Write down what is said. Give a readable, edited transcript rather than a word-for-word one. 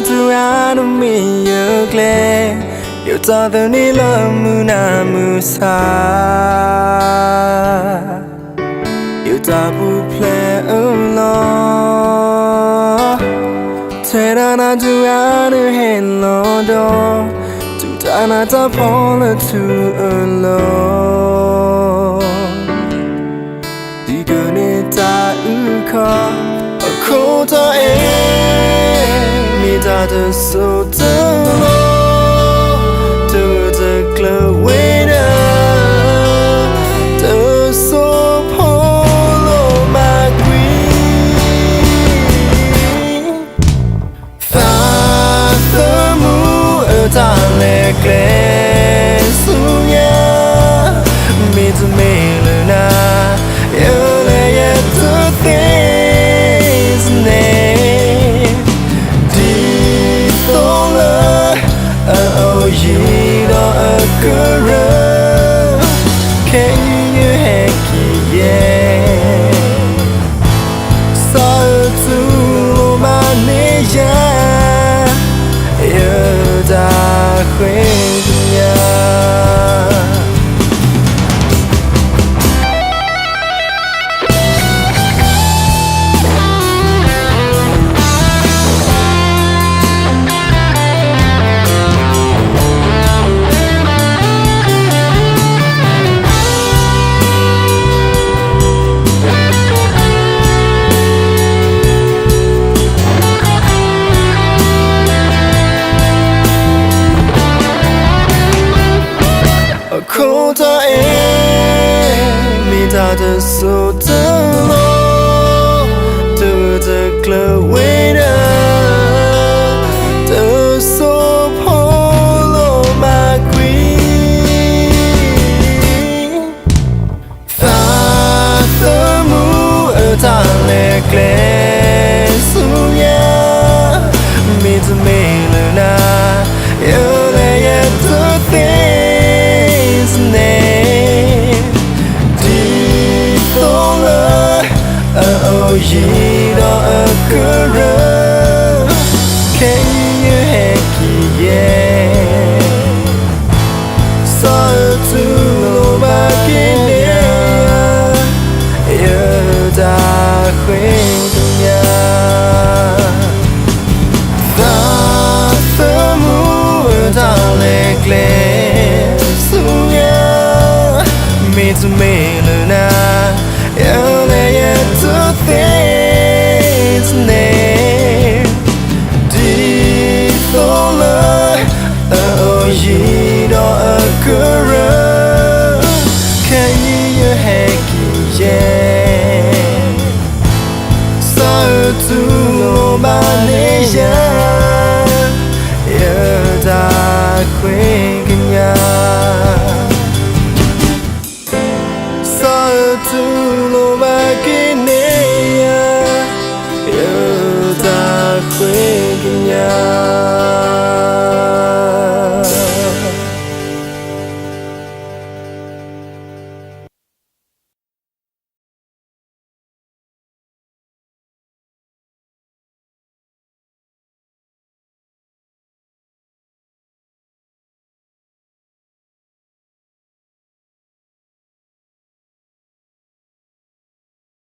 tu anu mi yukle yuta dani la muna musa yuta bu ple ulo tera na tu anu hen lo do tu ta na ta pole tu ulo di gune ta uka akota mi ta de so to the glow winner the so polo my queen father mu ta le gle sunya mi to me luna you le yet to things name deep dollar oh yeah girl, can you hack yeah? So to my naya, you da quenya. Kota mi ta de so to lo to the glow winner the so polo my queen father mu ta le gle sunya mi to me luna you le yet to things name deep dollar oh yeah a girl can you hack yeah so to back in there you da quenya the moon darling to me luna you lay it to things name deep dollar oh yeah a girl can you hack yeah so to my nation you da quenya to lo makineya you da quenya